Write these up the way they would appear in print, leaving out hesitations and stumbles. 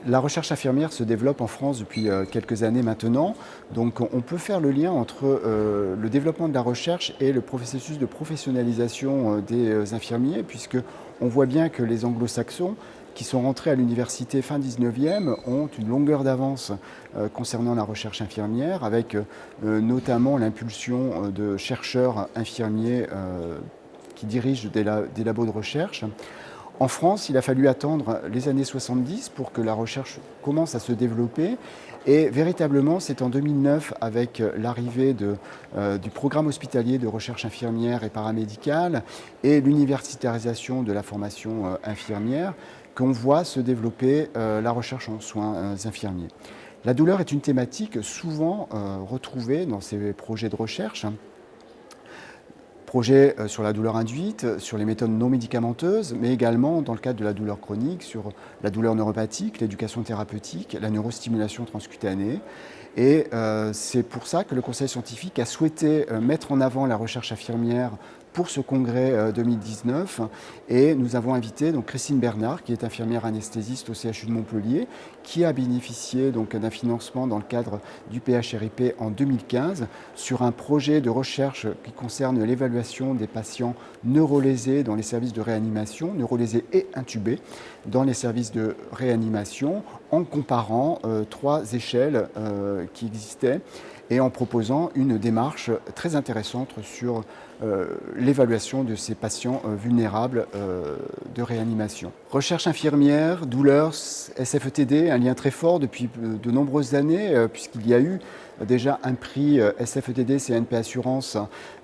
La recherche infirmière se développe en France depuis quelques années maintenant. Donc on peut faire le lien entre le développement de la recherche et le processus de professionnalisation des infirmiers, puisque on voit bien que les anglo-saxons qui sont rentrés à l'université fin 19e ont une longueur d'avance concernant la recherche infirmière, avec notamment l'impulsion de chercheurs infirmiers qui dirigent des labos de recherche. En France, il a fallu attendre les années 70 pour que la recherche commence à se développer. Et véritablement, c'est en 2009, avec l'arrivée du programme hospitalier de recherche infirmière et paramédicale et l'universitarisation de la formation infirmière, qu'on voit se développer la recherche en soins infirmiers. La douleur est une thématique souvent retrouvée dans ces projets de recherche. Projets sur la douleur induite, sur les méthodes non médicamenteuses, mais également dans le cadre de la douleur chronique, sur la douleur neuropathique, l'éducation thérapeutique, la neurostimulation transcutanée. Et c'est pour ça que le Conseil scientifique a souhaité mettre en avant la recherche infirmière pour ce congrès 2019. Et nous avons invité donc Christine Bernard, qui est infirmière anesthésiste au CHU de Montpellier, qui a bénéficié d'un financement dans le cadre du PHRIP en 2015 sur un projet de recherche qui concerne l'évaluation des patients neurolésés dans les services de réanimation, neurolésés et intubés dans les services de réanimation, en comparant trois échelles qui existaient et en proposant une démarche très intéressante sur l'évaluation de ces patients vulnérables de réanimation. Recherche infirmière, douleur, SFETD, un lien très fort depuis de nombreuses années, puisqu'il y a eu déjà un prix SFETD CNP Assurance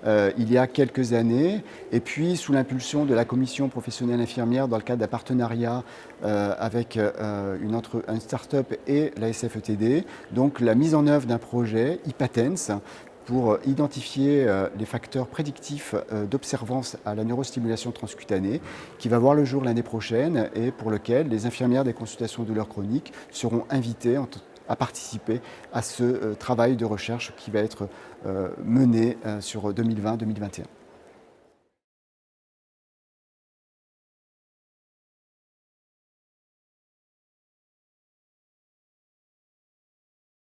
il y a quelques années, et puis sous l'impulsion de la commission professionnelle infirmière dans le cadre d'un partenariat avec une start-up et la SFETD, donc la mise en œuvre d'un projet IPATENS pour identifier les facteurs prédictifs d'observance à la neurostimulation transcutanée, qui va voir le jour l'année prochaine et pour lequel les infirmières des consultations de douleurs chroniques seront invitées à participer à ce travail de recherche qui va être mené sur 2020-2021.